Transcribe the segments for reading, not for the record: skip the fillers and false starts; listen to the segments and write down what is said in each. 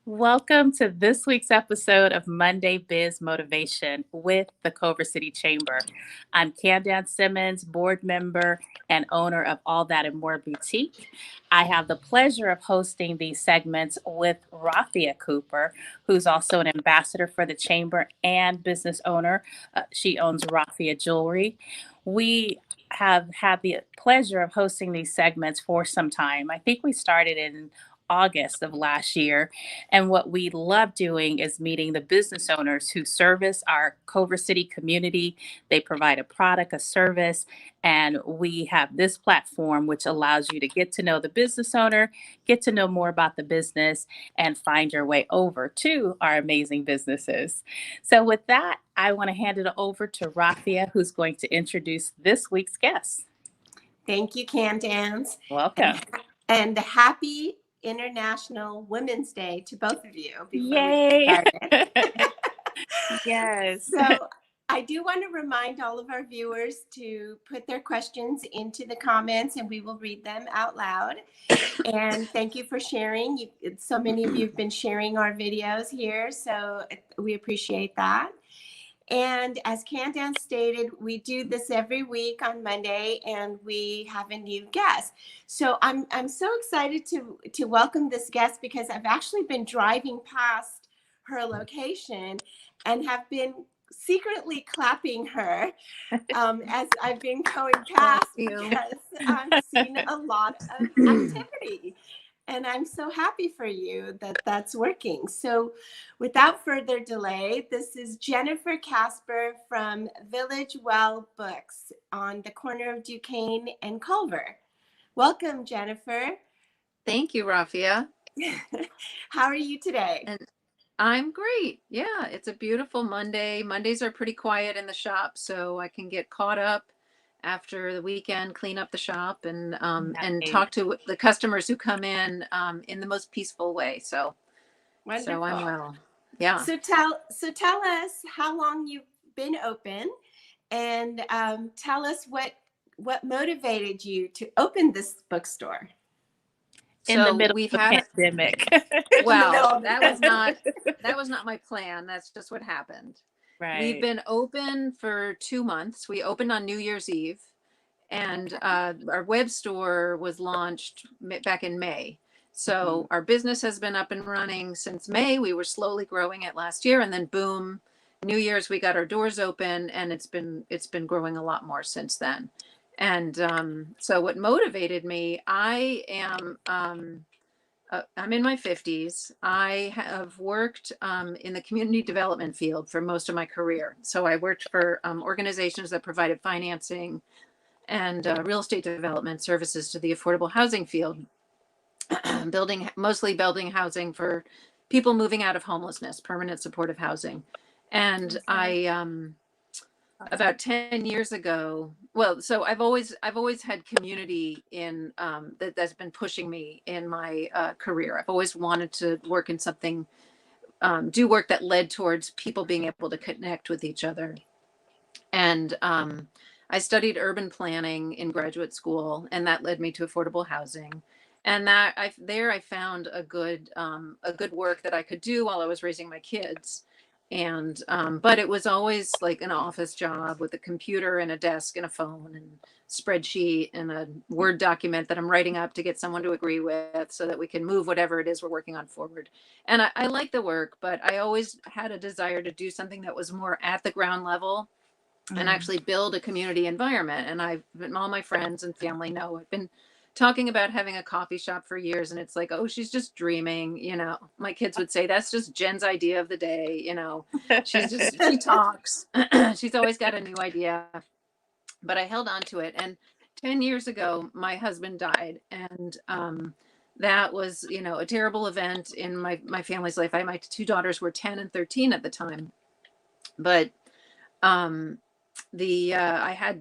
Welcome to this week's episode of Monday Biz Motivation with the Culver City Chamber. I'm Candance Simmons, board member and owner of All That and More Boutique. I have the pleasure of hosting these segments with Rafia Cooper, who's also an ambassador for the Chamber and business owner. She owns Rafia Jewelry. We have had the pleasure of hosting these segments for some time. I think we started in August of last year, and what we love doing is meeting the business owners who service our Culver City community. They provide a product, a service, and we have this platform which allows you to get to know the business owner, get to know more about the business, and find your way over to our amazing businesses. So, with that, I want to hand it over to Rafia, who's going to introduce this week's guest. Thank you, Candance. Welcome. And happy International Women's Day to both of you before we get Yay! started. Yes. So I do want to remind all of our viewers to put their questions into the comments and we will read them out loud. And thank you for sharing. So many of you have been sharing our videos here, so we appreciate that. And as Candance stated, we do this every week on Monday, and we have a new guest. So I'm so excited to welcome this guest because I've actually been driving past her location and have been secretly clapping her as I've been going past because I'm seeing a lot of activity. And I'm so happy for you that that's working. So without further delay, this is Jennifer Caspar from Village Well Books on the corner of Duquesne and Culver. Welcome, Jennifer. Thank you, Rafia. How are you today? And I'm great. Yeah, it's a beautiful Monday. Mondays are pretty quiet in the shop, so I can get caught up after the weekend, clean up the shop, and talk to the customers who come in the most peaceful way. So, Wonderful. So I'm well. Yeah. So tell us how long you've been open, and tell us what motivated you to open this bookstore. In the middle of the pandemic. Well, that was not my plan. That's just what happened. Right. We've been open for 2 months. We opened on New Year's Eve, and our web store was launched back in May. So our business has been up and running since May. We were slowly growing it last year, and then boom, New Year's we got our doors open, and it's been growing a lot more since then. And so what motivated me, I'm in my 50s. I have worked in the community development field for most of my career. So I worked for organizations that provided financing and real estate development services to the affordable housing field, mostly building housing for people moving out of homelessness, permanent supportive housing. And about 10 years ago, so I've always had community in that's been pushing me in my career. I've always wanted to work in something, do work that led towards people being able to connect with each other. And I studied urban planning in graduate school, and that led me to affordable housing. And I found a good work that I could do while I was raising my kids. And but it was always like an office job with a computer and a desk and a phone and spreadsheet and a Word document that I'm writing up to get someone to agree with so that we can move whatever it is we're working on forward. And I like the work, but I always had a desire to do something that was more at the ground level and actually build a community environment. And all my friends and family know I've been talking about having a coffee shop for years, and it's like, oh, she's just dreaming. My kids would say that's just Jen's idea of the day. She talks. She's always got a new idea. But I held on to it, and 10 years ago my husband died, and that was a terrible event in my family's life. My 2 daughters were 10 and 13 at the time, but I had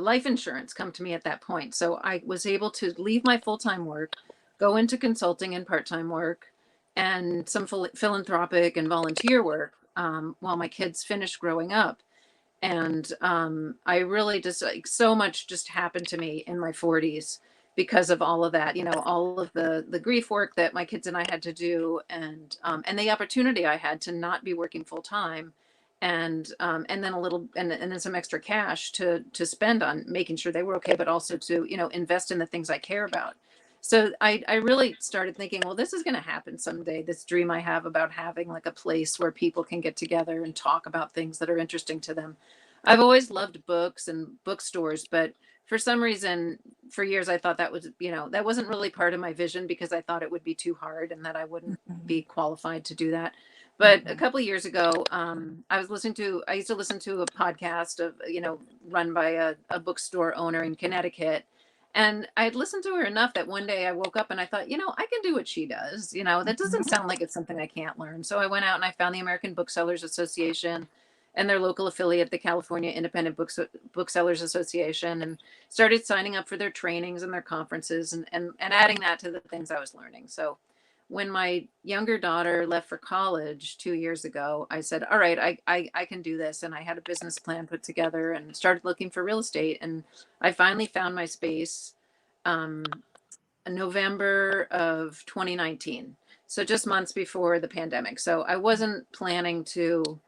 life insurance come to me at that point. So I was able to leave my full-time work, go into consulting and part-time work and some philanthropic and volunteer work while my kids finished growing up. And I really just so much just happened to me in my 40s because of all of that, all of the grief work that my kids and I had to do, and the opportunity I had to not be working full time, and then a little, and then some extra cash to spend on making sure they were okay, but also to, invest in the things I care about. So I really started thinking, well, this is going to happen someday. This dream I have about having like a place where people can get together and talk about things that are interesting to them. I've always loved books and bookstores, but for some reason, for years, I thought that was, that wasn't really part of my vision, because I thought it would be too hard and that I wouldn't be qualified to do that. But a couple of years ago, I used to listen to a podcast of, run by a bookstore owner in Connecticut. And I had listened to her enough that one day I woke up and I thought, I can do what she does. That doesn't sound like it's something I can't learn. So I went out and I found the American Booksellers Association and their local affiliate, the California Independent Booksellers Association, and started signing up for their trainings and their conferences, and adding that to the things I was learning. So when my younger daughter left for college 2 years ago, I said, all right, I can do this. And I had a business plan put together and started looking for real estate. And I finally found my space in November of 2019. So just months before the pandemic. So I wasn't planning to,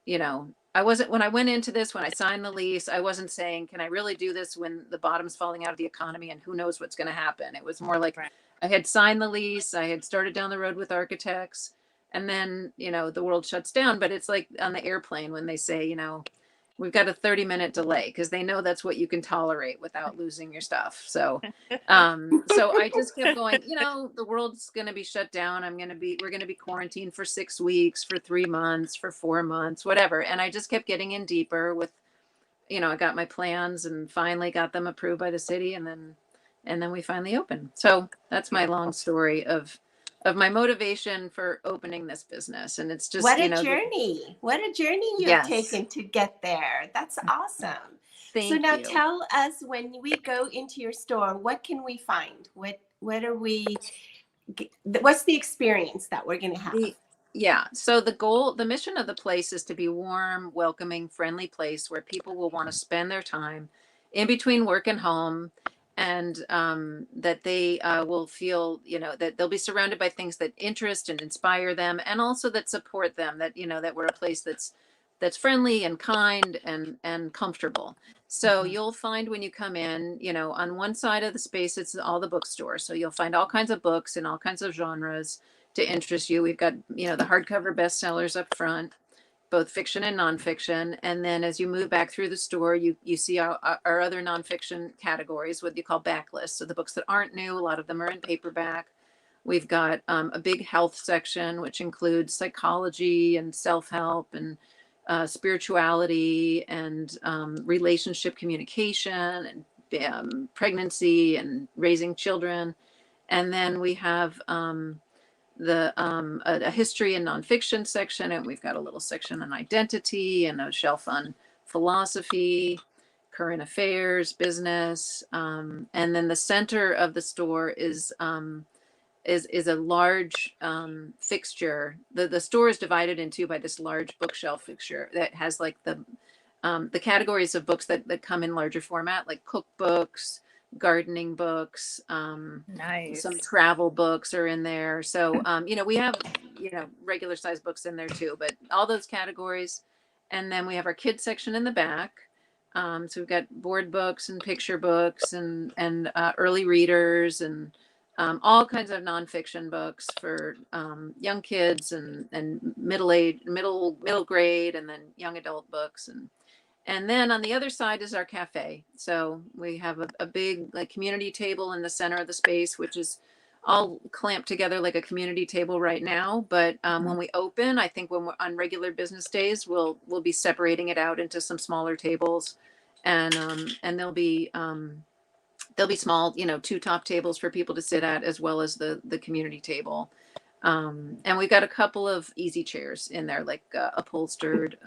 when I went into this, when I signed the lease, I wasn't saying, can I really do this when the bottom's falling out of the economy and who knows what's going to happen? It was more like, Right. I had signed the lease, I had started down the road with architects, and then, the world shuts down. But it's like on the airplane when they say, we've got a 30-minute delay, because they know that's what you can tolerate without losing your stuff. So, so I just kept going, the world's going to be shut down. We're going to be quarantined for 6 weeks, for 3 months, for 4 months, whatever. And I just kept getting in deeper with, I got my plans and finally got them approved by the city. And then we finally opened. So that's my long story of my motivation for opening this business. And it's just, what a journey. What a journey you have Yes. taken to get there. That's awesome. Thank so now you. tell us, when we go into your store, what can we find? What's the experience that we're going to have? So the mission of the place is to be warm, welcoming, friendly place where people will want to spend their time in between work and home, and that they will feel, that they'll be surrounded by things that interest and inspire them, and also that support them, that, that we're a place that's friendly and kind and comfortable. So you'll find when you come in, on one side of the space, it's all the bookstores. So you'll find all kinds of books in all kinds of genres to interest you. We've got, the hardcover bestsellers up front, both fiction and nonfiction. And then as you move back through the store, you see our other nonfiction categories, what you call backlists. So the books that aren't new, a lot of them are in paperback. We've got a big health section, which includes psychology and self-help and spirituality and relationship communication and pregnancy and raising children. And then we have a history and nonfiction section, and we've got a little section on identity and a shelf on philosophy, current affairs, business, and then the center of the store is a large fixture. The store is divided in two by this large bookshelf fixture that has like the categories of books that come in larger format, like cookbooks, gardening books, Nice. some travel books are in there. So, we have, regular size books in there too, but all those categories. And then we have our kids section in the back. So we've got board books and picture books and early readers and all kinds of nonfiction books for young kids and middle grade, and then young adult books. And then on the other side is our cafe. So we have a big like community table in the center of the space, which is all clamped together like a community table right now. But when we open, I think when we're on regular business days, we'll be separating it out into some smaller tables, and there'll be small, 2 top tables for people to sit at, as well as the community table. And we've got a couple of easy chairs in there, like upholstered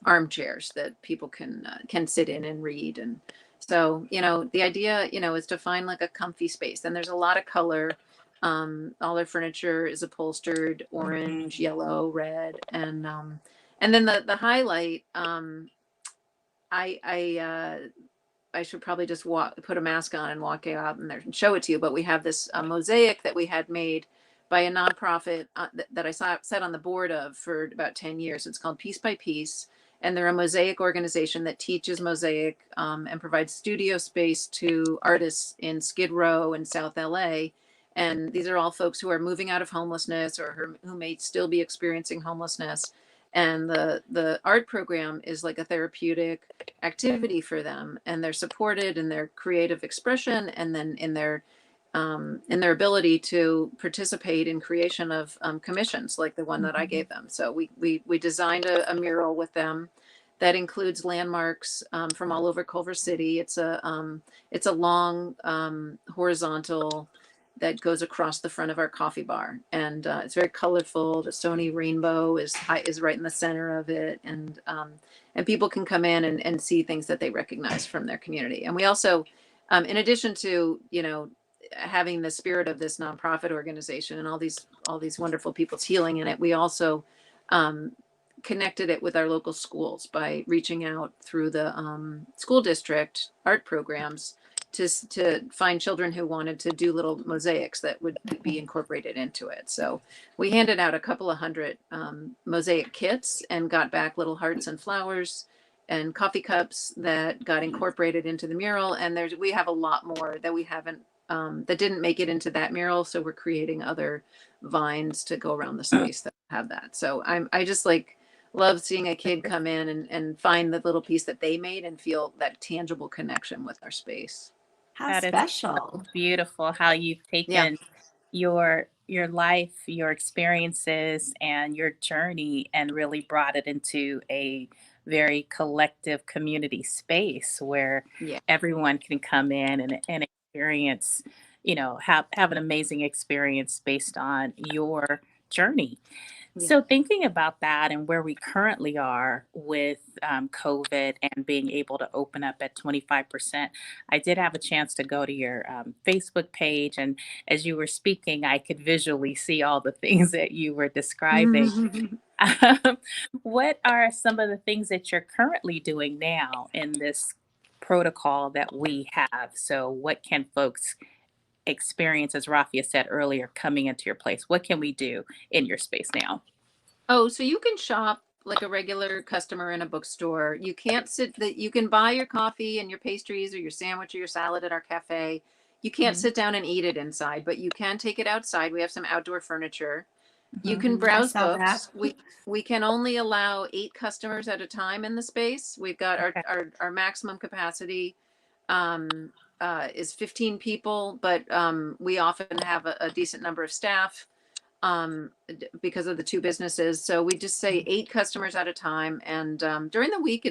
armchairs that people can sit in and read. And so, the idea, is to find like a comfy space. And there's a lot of color. All our furniture is upholstered orange, yellow, red, and then the highlight. should probably just put a mask on and walk out and there and show it to you. But we have this mosaic that we had made by a nonprofit that I sat on the board of for about 10 years. It's called Piece by Piece. And they're a mosaic organization that teaches mosaic and provides studio space to artists in Skid Row and South LA. And these are all folks who are moving out of homelessness or who may still be experiencing homelessness. And the art program is like a therapeutic activity for them. And they're supported in their creative expression and then in their ability to participate in creation of commissions like the one that I gave them. So we designed a mural with them that includes landmarks from all over Culver City. It's a long horizontal that goes across the front of our coffee bar, and it's very colorful. The Sony rainbow is right in the center of it, and people can come in and see things that they recognize from their community. And we also, in addition to having the spirit of this nonprofit organization and all these wonderful people's healing in it, we also connected it with our local schools by reaching out through the school district art programs to find children who wanted to do little mosaics that would be incorporated into it. So we handed out a couple of hundred mosaic kits and got back little hearts and flowers and coffee cups that got incorporated into the mural. And we have a lot more that we haven't that didn't make it into that mural. So we're creating other vines to go around the space that have that. So I just love seeing a kid come in and find the little piece that they made and feel that tangible connection with our space. How That is special. beautiful how you've taken your life, your experiences, and your journey and really brought it into a very collective community space where Yeah. everyone can come in and experience, have an amazing experience based on your journey. Yeah. So thinking about that and where we currently are with COVID and being able to open up at 25%, I did have a chance to go to your Facebook page. And as you were speaking, I could visually see all the things that you were describing. What are some of the things that you're currently doing now in this protocol that we have? So what can folks experience, as Rafia said earlier, coming into your place? What can we do in your space now? Oh, so you can shop like a regular customer in a bookstore. You can't you can buy your coffee and your pastries or your sandwich or your salad at our cafe. You can't sit down and eat it inside, but you can take it outside. We have some outdoor furniture. You can I browse saw books. that. We can only allow 8 customers at a time in the space. We've got Okay. our maximum capacity is 15 people, but we often have a decent number of staff because of the 2 businesses. So we just say 8 customers at a time. And during the week,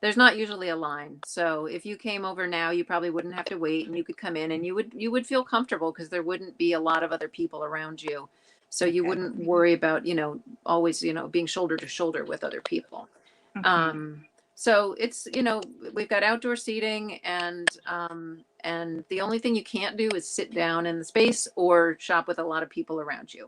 there's not usually a line. So if you came over now, you probably wouldn't have to wait, and you could come in and you would feel comfortable because there wouldn't be a lot of other people around you. So you Okay. wouldn't worry about, always, being shoulder to shoulder with other people. Mhm. So it's, we've got outdoor seating and the only thing you can't do is sit down in the space or shop with a lot of people around you.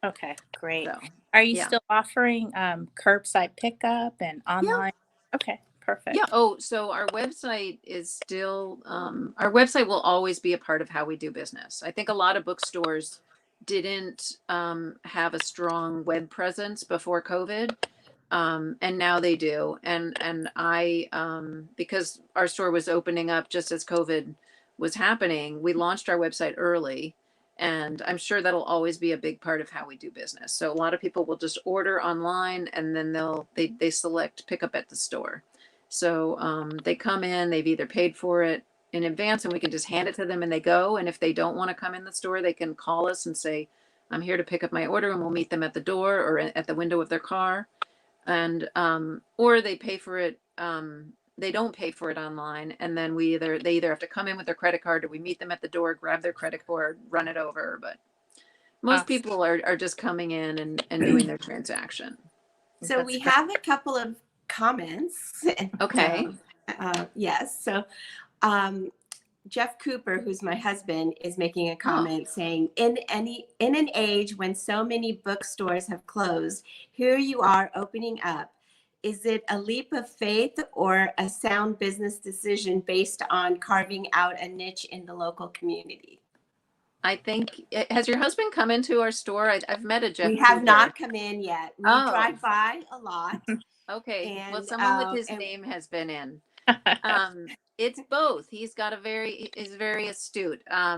Okay, great. So, Are you yeah. still offering curbside pickup and Yeah. online? Okay, perfect. Yeah. Oh, so our website is still, our website will always be a part of how we do business. I think a lot of bookstores didn't have a strong web presence before COVID. And now they do. And I, because our store was opening up just as COVID was happening, we launched our website early, and I'm sure that'll always be a big part of how we do business. So a lot of people will just order online and then they select pick up at the store. So they come in, they've either paid for it in advance and we can just hand it to them and they go. And if they don't want to come in the store, they can call us and say, I'm here to pick up my order, and we'll meet them at the door or at the window of their car. And or they pay for it, they don't pay for it online, and then they either have to come in with their credit card, or we meet them at the door, grab their credit card, run it over. But most Awesome. people are just coming in and doing their transaction. So That's we great. have a couple of comments. Okay. Yes. So Jeff Cooper, who's my husband, is making a comment saying, in an age when so many bookstores have closed, here you are opening up. Is it a leap of faith or a sound business decision based on carving out a niche in the local community? I think, has your husband come into our store? I've met a Jeff We have Cooper. not come in yet. We Oh, drive by a lot. okay. Well, And someone with his name has been in. It's both. He's got is very astute. I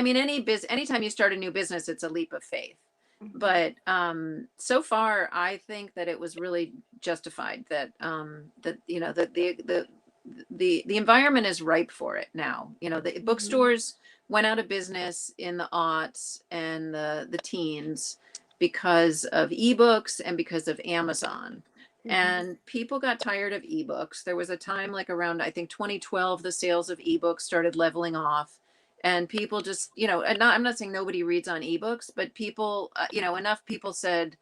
mean, anytime you start a new business, it's a leap of faith. But so far, I think that it was really justified that the environment is ripe for it now. The bookstores went out of business in the aughts and the teens because of ebooks and because of Amazon. And people got tired of ebooks. There was a time like around, I think 2012, the sales of ebooks started leveling off. And people just, I'm not saying nobody reads on ebooks, but people, enough people said,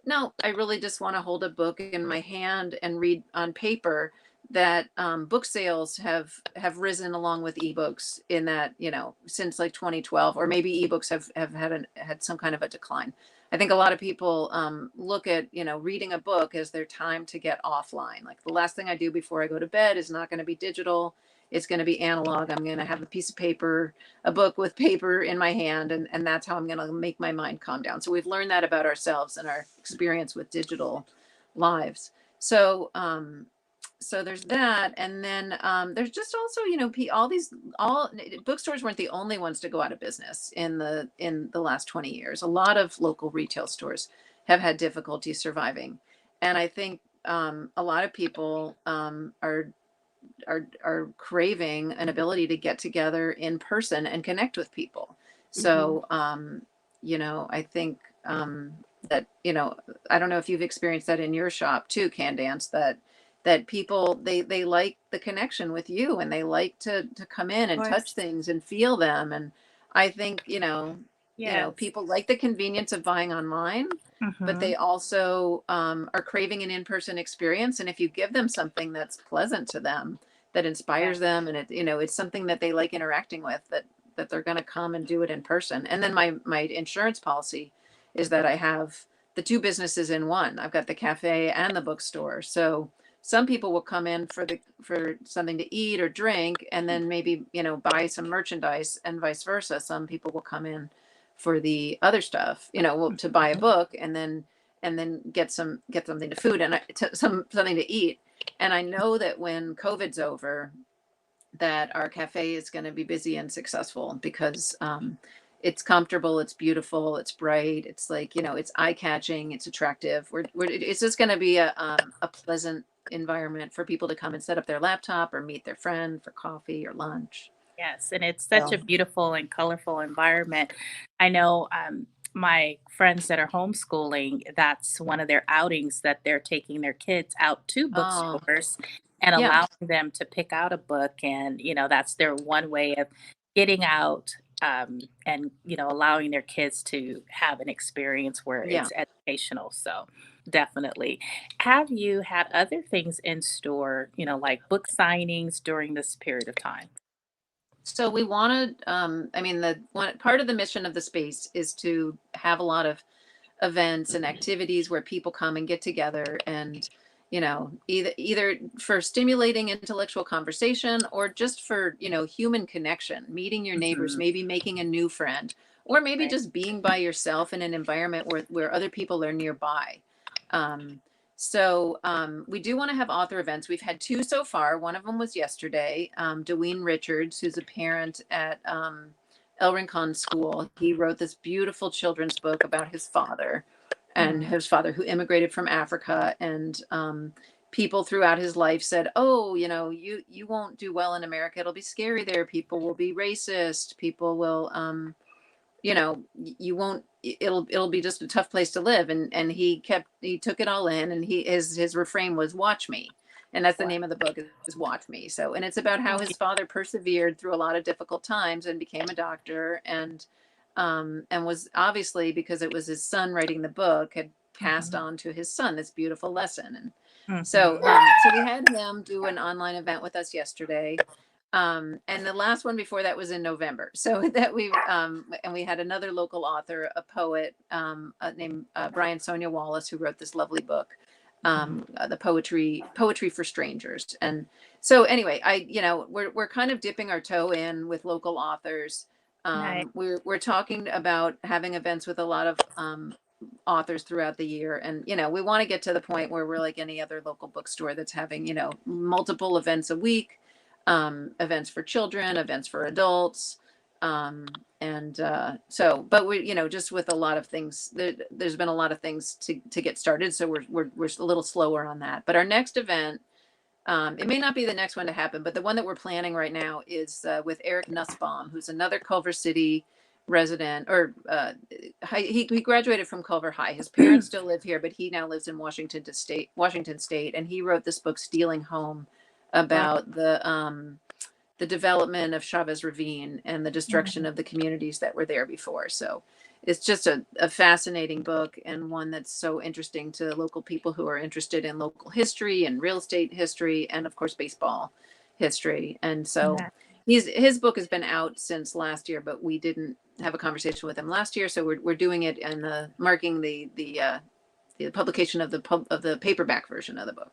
no, I really just want to hold a book in my hand and read on paper. That book sales have risen along with ebooks in that, since like 2012, or maybe ebooks have had some kind of a decline. I think a lot of people look at, reading a book as their time to get offline. Like the last thing I do before I go to bed is not going to be digital. It's going to be analog. I'm going to have a piece of paper, a book with paper in my hand, and that's how I'm going to make my mind calm down. So we've learned that about ourselves and our experience with digital lives. So there's that, and then there's just also all bookstores weren't the only ones to go out of business in the last 20 years. A lot of local retail stores have had difficulty surviving, and I think a lot of people are craving an ability to get together in person and connect with people. So I think that I don't know if you've experienced that in your shop too, Candance, that people they like the connection with you, and they like to come in and touch things and feel them. And I think people like the convenience of buying online, but they also are craving an in-person experience. And if you give them something that's pleasant to them, that inspires them, and it's something that they like interacting with, that they're going to come and do it in person. And then my insurance policy is that I have the two businesses in one. I've got the cafe and the bookstore. So some people will come in for something to eat or drink, and then maybe buy some merchandise, and vice versa. Some people will come in for the other stuff, to buy a book, and then get something to food and something to eat. And I know that when COVID's over, that our cafe is going to be busy and successful, because it's comfortable, it's beautiful, it's bright, it's like it's eye-catching, it's attractive. It's just going to be a pleasant environment for people to come and set up their laptop or meet their friend for coffee or lunch. Yes, and it's such a beautiful and colorful environment. I know my friends that are homeschooling, that's one of their outings, that they're taking their kids out to bookstores and allowing them to pick out a book. And, that's their one way of getting out, and, allowing their kids to have an experience where it's educational. So definitely. Have you had other things in store, like book signings during this period of time? So we wanted, the one part of the mission of the space is to have a lot of events and activities where people come and get together, and either for stimulating intellectual conversation, or just for human connection, meeting your neighbors, maybe making a new friend, or maybe just being by yourself in an environment where other people are nearby. So we do want to have author events. We've had two so far. One of them was yesterday. Dwayne Richards, who's a parent at El Rincon School, he wrote this beautiful children's book about his father, and his father who immigrated from Africa. And people throughout his life said, "Oh, you won't do well in America. It'll be scary there. People will be racist. People will, you won't. It'll be just a tough place to live." And he took it all in, and his refrain was "Watch me." And that's the name of the book, is Watch Me. So, and it's about how his father persevered through a lot of difficult times and became a doctor, and was, obviously, because it was his son writing the book, had passed on to his son this beautiful lesson. And so we had him do an online event with us yesterday. And the last one before that was in November. So that and we had another local author, a poet named Brian Sonia Wallace, who wrote this lovely book. the poetry for strangers. And so anyway, we're kind of dipping our toe in with local authors. Nice. We're talking about having events with a lot of authors throughout the year, and we want to get to the point where we're like any other local bookstore that's having multiple events a week, events for children, events for adults, but we just with a lot of things, there's been a lot of things to get started, so we're a little slower on that. But our next event, it may not be the next one to happen, but the one that we're planning right now is with Eric Nussbaum, who's another Culver City resident, or he graduated from Culver High. His parents still live here, but he now lives in Washington State, and he wrote this book, Stealing Home, about the development of Chavez Ravine and the destruction of the communities that were there before. So it's just a fascinating book, and one that's so interesting to local people who are interested in local history and real estate history, and of course baseball history. And so his book has been out since last year, but we didn't have a conversation with him last year, so we're doing it and marking the publication of the paperback version of the book.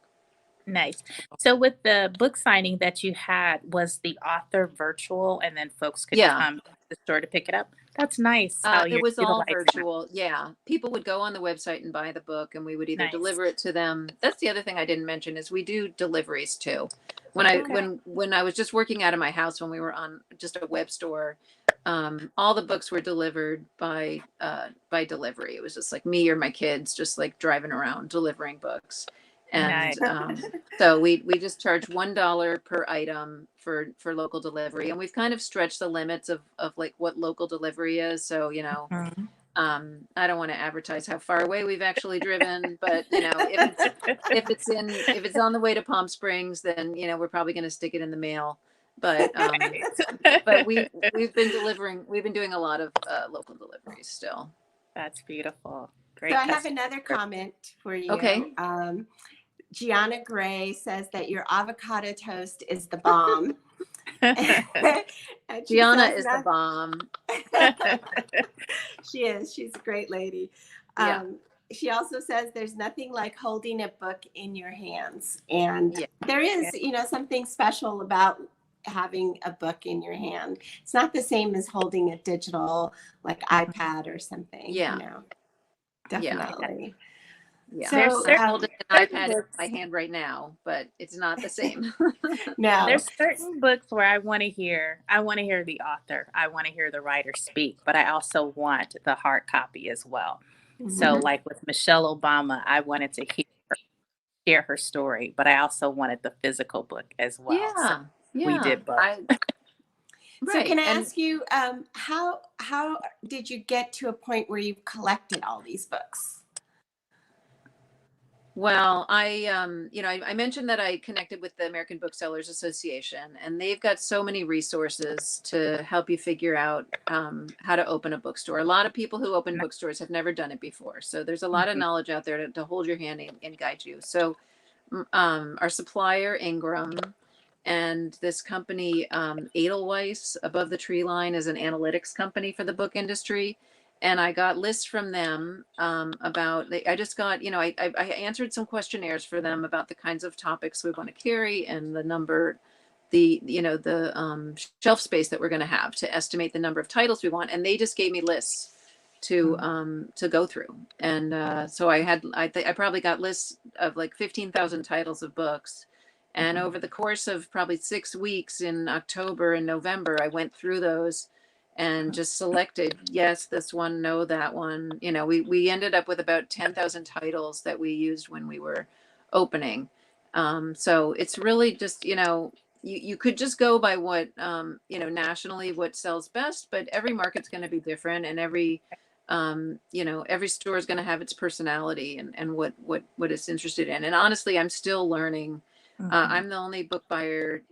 Nice. So with the book signing that you had, was the author virtual and then folks could come to the store to pick it up? That's nice. How It you're was all utilizing virtual. Yeah. People would go on the website and buy the book, and we would either Nice. deliver it to them. That's the other thing I didn't mention, is we do deliveries too. When I was just working out of my house, when we were on just a web store, all the books were delivered by delivery. It was just like me or my kids just like driving around delivering books. And Nice. so we just charge $1 per item for local delivery, and we've kind of stretched the limits of like what local delivery is. So Mhm. I don't want to advertise how far away we've actually driven, but if it's on the way to Palm Springs, then we're probably going to stick it in the mail. But but we've been doing a lot of local deliveries still. That's beautiful. Great. So I have another comment for you. Okay. Gianna Gray says that your avocado toast is the bomb. Gianna is the bomb. She is. She's a great lady. Yeah. She also says there's nothing like holding a book in your hands. And there is, something special about having a book in your hand. It's not the same as holding a digital like iPad or something. Yeah. Definitely. Yeah. So I'm holding an iPad in my hand right now, but it's not the same. No. There's certain books where I want to hear the author. I want to hear the writer speak, but I also want the hard copy as well. So like with Michelle Obama, I wanted to hear her share her story, but I also wanted the physical book as well. Yeah. So we did both. So can I ask you, how did you get to a point where you've collected all these books? Well, I mentioned that I connected with the American Booksellers Association, and they've got so many resources to help you figure out how to open a bookstore. A lot of people who open bookstores have never done it before. So there's a lot of knowledge out there to hold your hand and guide you. So our supplier, Ingram, and this company, Edelweiss, Above the Tree Line, is an analytics company for the book industry. And I got lists from them I just got, I answered some questionnaires for them about the kinds of topics we want to carry and the number, the shelf space that we're going to have to estimate the number of titles we want. And they just gave me lists to go through. And so I probably got lists of like 15,000 titles of books. And over the course of probably 6 weeks in October and November, I went through those and just selected, yes, this one, no, that one. We ended up with about 10,000 titles that we used when we were opening. So it's really just, you could just go by what, nationally what sells best, but every market's going to be different, and every store is going to have its personality and what it's interested in. And honestly, I'm still learning. I'm the only book buyer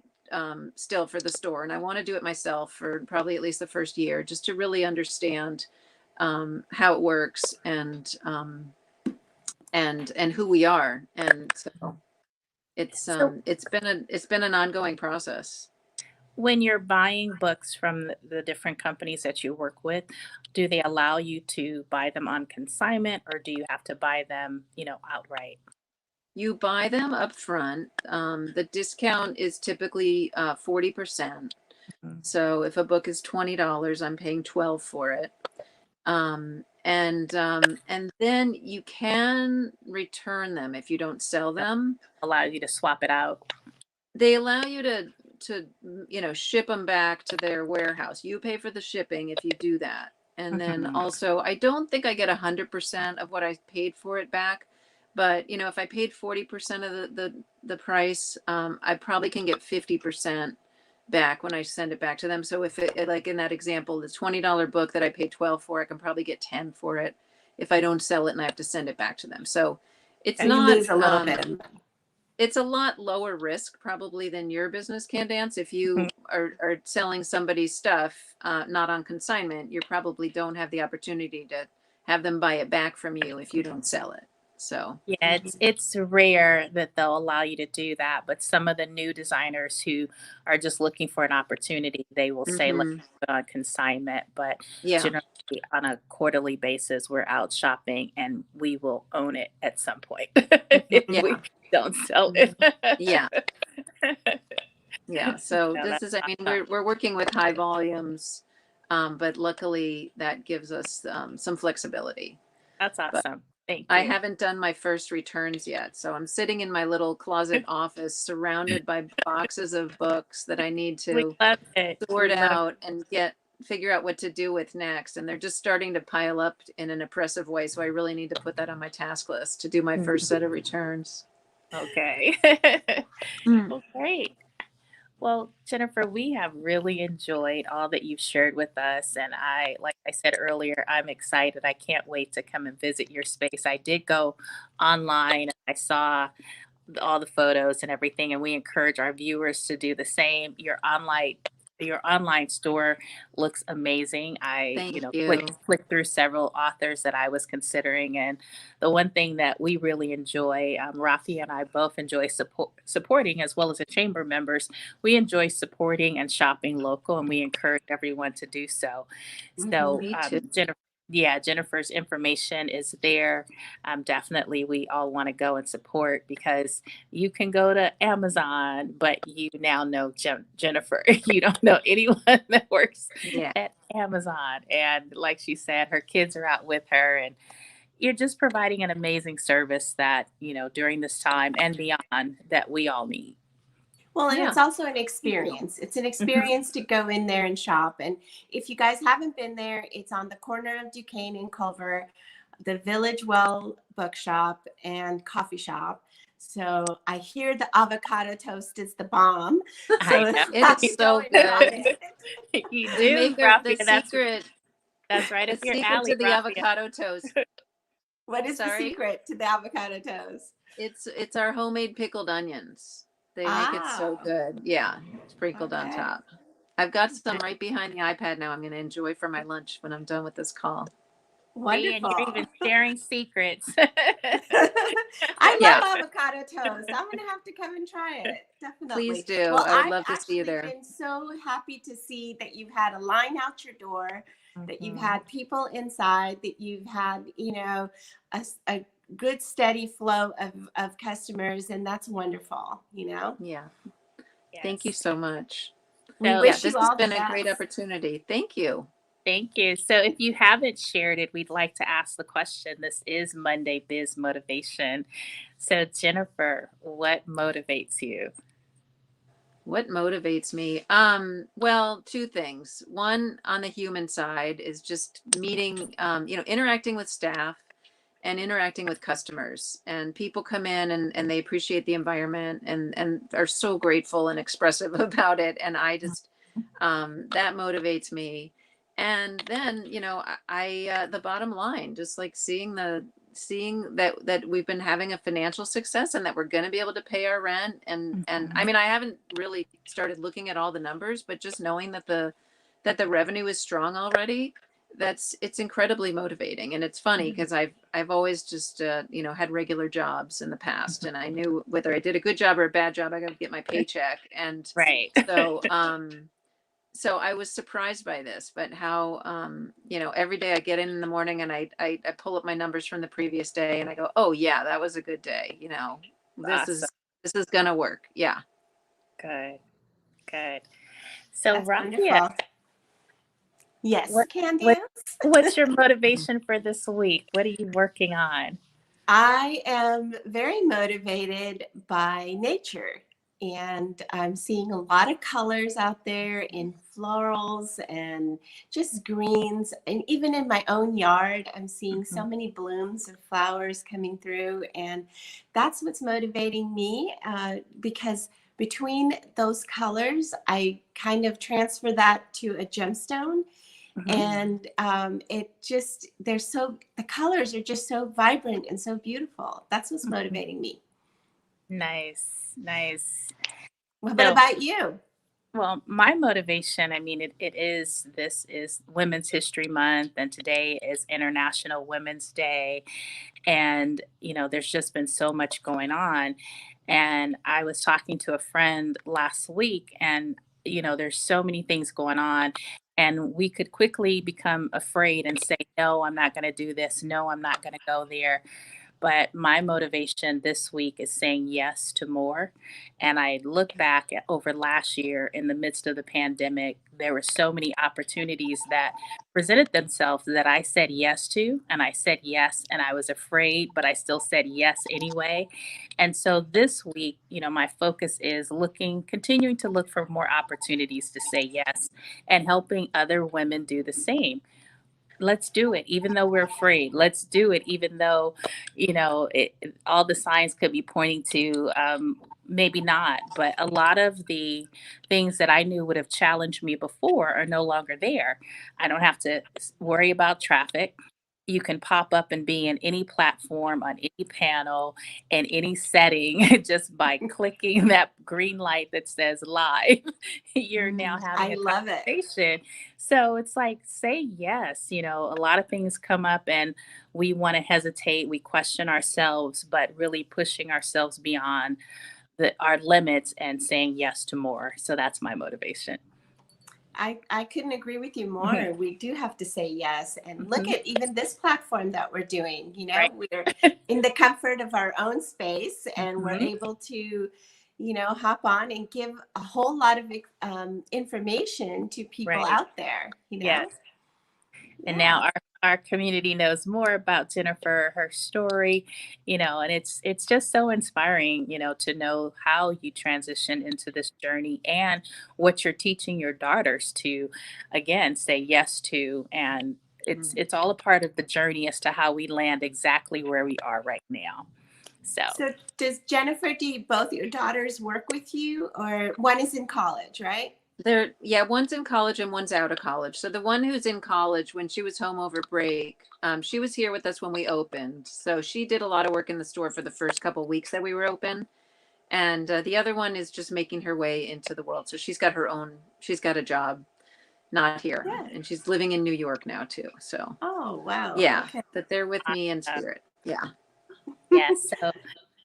still for the store, and I want to do it myself for probably at least the first year, just to really understand how it works and who we are. And so it's been an ongoing process. When you're buying books from the different companies that you work with, do they allow you to buy them on consignment, or do you have to buy them, outright? You buy them up front. The discount is typically 40%. Mhm. So if a book is $20, I'm paying 12 for it. And then you can return them if you don't sell them. Allow you to swap it out. They allow you to ship them back to their warehouse. You pay for the shipping if you do that. And then Mhm. also, I don't think I get 100% of what I paid for it back. But if I paid 40% of the price, I probably can get 50% back when I send it back to them. So if it, like in that example, the $20 book that I paid 12 for, I can probably get 10 for it if I don't sell it and I have to send it back to them. So it's And you not lose a little bit of money. it's a lot lower risk probably than your business, Candance. If you are selling somebody's stuff not on consignment, you probably don't have the opportunity to have them buy it back from you if you don't sell it. So Yeah, it's rare that they'll allow you to do that, but some of the new designers who are just looking for an opportunity, they will say, let's mhm. put on consignment. But Yeah, generally, on a quarterly basis, we're out shopping and we will own it at some point if we yeah, don't sell it. yeah, yeah. So No, this that's is, I mean, awesome. we're working with high volumes, but luckily that gives us some flexibility. That's But awesome. Thank I you. haven't done my first returns yet. So I'm sitting in my little closet office surrounded by boxes of books that I need We to love it. sort We love out and figure out what to do with next. And they're just starting to pile up in an oppressive way. So I really need to put that on my task list to do my it. first set of returns. Okay. Mm. Well, great. Well, Jennifer, we have really enjoyed all that you've shared with us. And like I said earlier, I'm excited. I can't wait to come and visit your space. I did go online. I saw all the photos and everything, and we encourage our viewers to do the same. Your online store looks amazing. I, Thank clicked you. clicked through several authors that I was considering, and the one thing that we really enjoy, Rafi and I both enjoy supporting, as well as the chamber members. We enjoy supporting and shopping local, and we encourage everyone to do so. So, Me too. Jennifer. Yeah, Jennifer's information is there. Definitely, we all want to go and support because you can go to Amazon, but you now know Jennifer. You don't know anyone that works Yeah. at Amazon. And like she said, her kids are out with her, and you're just providing an amazing service that, during this time and beyond that we all need. Well, and Yeah. it's also an Thank you. experience. It's an Mhm. experience to go in there and shop. And if you guys haven't been there, it's on the corner of Duquesne and Culver, the Village Well bookshop and coffee shop. So I hear the avocado toast is the bomb. I So have It's to go so and try good. it. You They do, make the Rafia. That's right the up your secret alley, to the Rafia. avocado toast. What is the Sorry. secret to the avocado toast? It's our homemade pickled onions. They make it so Ah, good. Yeah, sprinkled on okay. top. I've got some right behind the iPad now. I'm going to enjoy for my lunch when I'm done with this call. See, and you're Wonderful. even sharing secrets. I Yeah, love avocado toast. I'm gonna have to come and try it. please Definitely. do. Well, I would I've love to see you actually there. been so happy to see that you've had a line out your door, that you've Mhm. had people inside, that you've had, a good steady flow of customers, and that's wonderful. Yeah. Thank you Yes. so much. We So Yeah, wish this you has all the been a great best. opportunity. Thank you. thank you. So if you haven't shared it, we'd like to ask the question. This is Monday Biz Motivation. So Jennifer, what motivates you? What motivates me? Well, two things. One, on the human side is just meeting, interacting with staff and interacting with customers. And people come in and they appreciate the environment and are so grateful and expressive about it. And I just, that motivates me. And then, the bottom line, just like seeing that we've been having a financial success and that we're going to be able to pay our rent. And I Mhm. mean, I haven't really started looking at all the numbers, but just knowing that the revenue is strong already, it's incredibly motivating. And it's funny because I've always just had regular jobs in the past, and I knew whether I did a good job or a bad job, I got to get my paycheck. And Right. so I was surprised by this, but how every day I get in the morning and I pull up my numbers from the previous day and I go, oh yeah, that was a good day. Awesome. This is gonna work. Yeah. Good. Good. So, That's Rafia, wonderful. Yes, what what Candance. what's your motivation for this week? What are you working on? I am very motivated by nature, and I'm seeing a lot of colors out there in florals and just greens. And even in my own yard, I'm seeing so Mhm. many blooms of flowers coming through. And that's what's motivating me because between those colors, I kind of transfer that to a gemstone, Mhm. and it just the colors are just so vibrant and so beautiful. That's what's Mhm. motivating me. Nice. Nice. What So, about you? well, my motivation, I mean, this is Women's History Month, and today is International Women's Day. And, there's just been so much going on. And I was talking to a friend last week, and, there's so many things going on. And we could quickly become afraid and say, no, I'm not going to do this. No, I'm not going to go there. But my motivation this week is saying yes to more. And I look back at over last year in the midst of the pandemic, there were so many opportunities that presented themselves that I said yes to. And I said yes, and I was afraid, but I still said yes anyway. And so this week, my focus is continuing to look for more opportunities to say yes and helping other women do the same. Let's do it even though we're afraid. Let's do it even though all the signs could be pointing to maybe not, but a lot of the things that I knew would have challenged me before are no longer there. I don't have to worry about traffic. You can pop up and be in any platform, on any panel, in any setting just by clicking that green light that says live. You're now having I a love it. conversation. So it's like, say yes. A lot of things come up and we want to hesitate, we question ourselves, but really pushing ourselves beyond our limits and saying yes to more. So that's my motivation. I couldn't agree with you Mhm. more. We do have to say yes. And look Mhm. at even this platform that we're doing. Right. We're in the comfort of our own space, and we're Mhm. able to, hop on and give a whole lot of information to people Right. out there. Yes. And Yeah. now our community knows more about Jennifer, her story, and it's just so inspiring, to know how you transition into this journey and what you're teaching your daughters to, again, say yes to. And it's all a part of the journey as to how we land exactly where we are right now. So So does Jennifer, do both your daughters work with you, or one is in college, right? Yeah, one's in college and one's out of college. So the one who's in college, when she was home over break, she was here with us when we opened. So she did a lot of work in the store for the first couple weeks that we were open. And the other one is just making her way into the world. So she's got a job, not here. Yeah. And she's living in New York now too. So Oh, wow. yeah, Okay. but they're with me in uh, spirit. Yeah. yes. So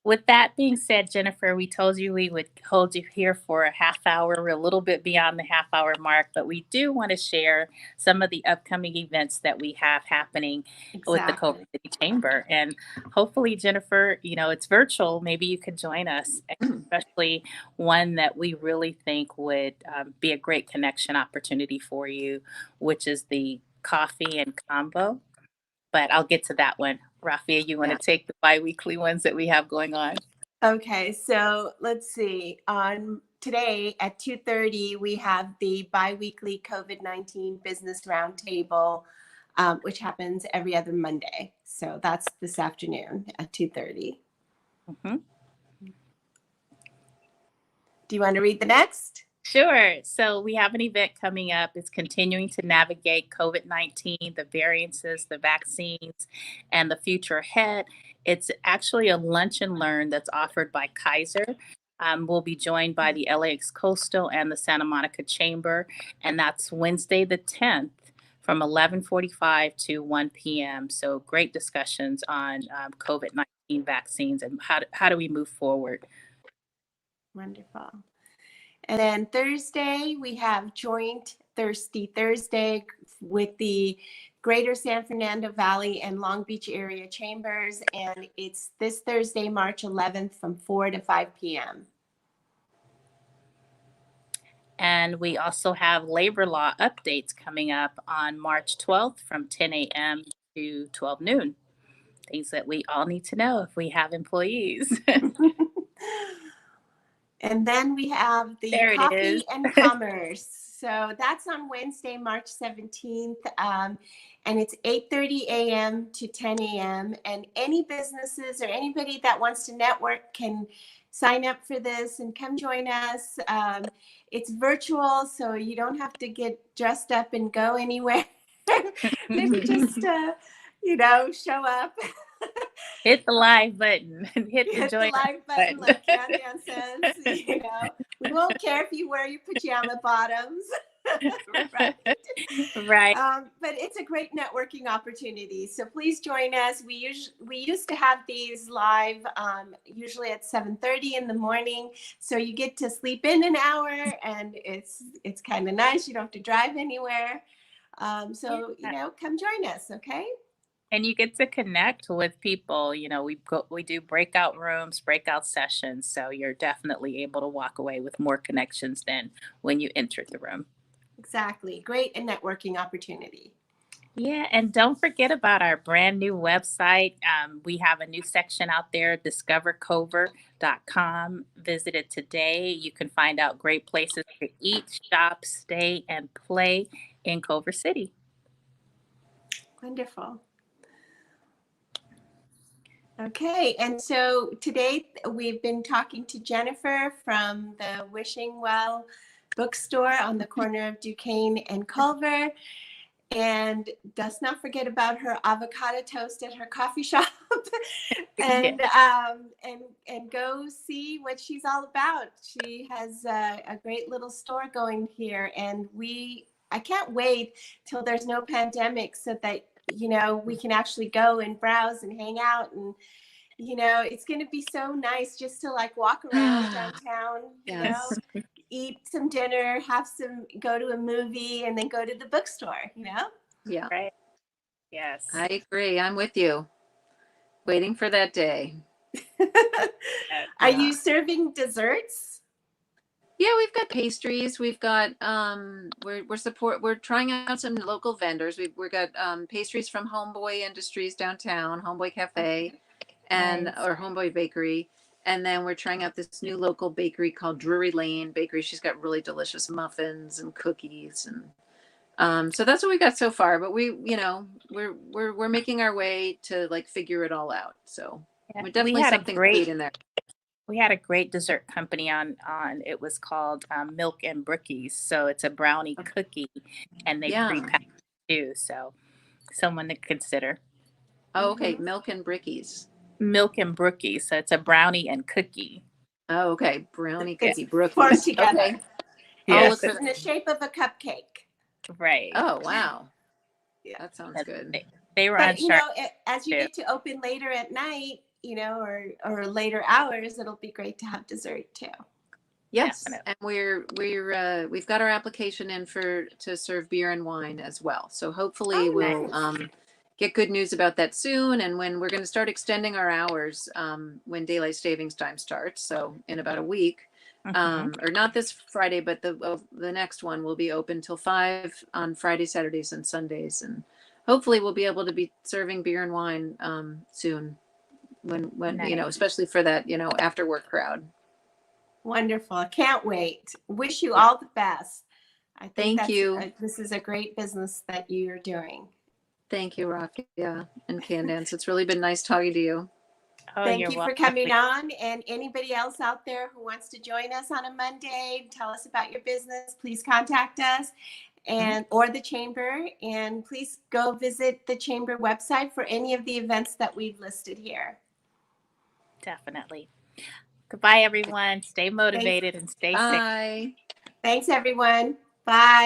with that being said, Jennifer, we told you we would hold you here for a half hour. We're a little bit beyond the half hour mark, but we do want to share some of the upcoming events that we have happening with the Culver Exactly. City Chamber. And hopefully, Jennifer, it's virtual. Maybe you could join us, especially one that we really think would be a great connection opportunity for you, which is the coffee and combo. But I'll get to that one. Rafia, you want to Yeah. take the biweekly ones that we have going on? Okay, so let's see. On today at 2:30, we have the biweekly COVID-19 Business Roundtable, which happens every other Monday. So that's this afternoon at 2:30. Mhm. Do you want to read the next? Sure. So we have an event coming up. It's continuing to navigate COVID-19, the variances, the vaccines, and the future ahead. It's actually a lunch and learn that's offered by Kaiser. We'll be joined by the LAX Coastal and the Santa Monica Chamber, and that's Wednesday the 10th from 11:45 to 1 p.m. So great discussions on COVID-19 vaccines and how do we move forward. Wonderful. And then Thursday, we have joint Thirsty Thursday with the Greater San Fernando Valley and Long Beach area chambers. And it's this Thursday, March 11th from 4 to 5 p.m. And we also have labor law updates coming up on March 12th from 10 a.m. to 12 noon. Things that we all need to know if we have employees. And then we have the There it is. Coffee and Commerce. So that's on Wednesday, March 17th. And it's 8:30 a.m. to 10 a.m. And any businesses or anybody that wants to network can sign up for this and come join us. It's virtual, so you don't have to get dressed up and go anywhere. Maybe just, show up. Hit the live button and hit the Hit the join like button, like Candance says. We won't care if you wear your pajama bottoms. Right. Right. But it's a great networking opportunity. So please join us. We used to have these live usually at 7:30 in the morning. So you get to sleep in an hour, and it's kind of nice. You don't have to drive anywhere. Come join us, okay? And you get to connect with people. We do breakout rooms, breakout sessions. So you're definitely able to walk away with more connections than when you entered the room. Exactly. Great networking opportunity. Yeah, and don't forget about our brand new website. We have a new section out there, discovercover.com. Visit it today. You can find out great places to eat, shop, stay, and play in Culver City. Wonderful. Okay, and so today we've been talking to Jennifer from the Wishing Well bookstore on the corner of Duquesne and Culver. And does not forget about her avocado toast at her coffee shop. and go see what she's all about. She has a great little store going here, and I can't wait till there's no pandemic so that we can actually go and browse and hang out, and it's going to be so nice just to like walk around downtown, Yes. eat some dinner, go to a movie, and then go to the bookstore, Yeah, Right. Yes. I agree. I'm with you. Waiting for that day. Are you serving desserts? Yeah, we've got pastries. We've got we're trying out some local vendors. We've got pastries from Homeboy Industries downtown, Homeboy Cafe, and Nice. or Homeboy Bakery. And then we're trying out this new local bakery called Drury Lane Bakery. She's got really delicious muffins and cookies, and so that's what we got so far. But we're making our way to like figure it all out. So Yeah, we're definitely something sweet in there. we had a great dessert company on. It was called Milk and Brookies. So it's a brownie cookie, and they Yeah. pre-pack it too. So someone to consider. Oh, okay. Milk and Brickies. Milk and Brookies. So it's a brownie and cookie. Oh, okay. Brownie It's cookie brookies. formed together. Okay. Yes. I'll look for It's in the shape of a cupcake. Right. Oh, wow. Yeah. That sounds But good. They were on But Shark. as you too. get to open later at night, or later hours, it'll be great to have dessert too. Yes, Definitely. and we've got our application in to serve beer and wine as well. So hopefully we'll Nice. get good news about that soon. And when we're going to start extending our hours when daylight savings time starts, so in about a week, or not this Friday, but the next one will be open till 5 on Friday, Saturdays, and Sundays, and hopefully we'll be able to be serving beer and wine soon. When Nice. especially for that after work crowd. Wonderful. I can't wait. Wish you all the best. I think Thank you. This is a great business that you're doing. Thank you, Rafia and Candance. It's really been nice talking to you. Oh, Thank you're you for welcome. coming on. And anybody else out there who wants to join us on a Monday, tell us about your business, please contact us or the chamber. And please go visit the chamber website for any of the events that we've listed here. Definitely. Goodbye, everyone. Stay motivated and stay safe. Bye. Thanks, everyone. Bye.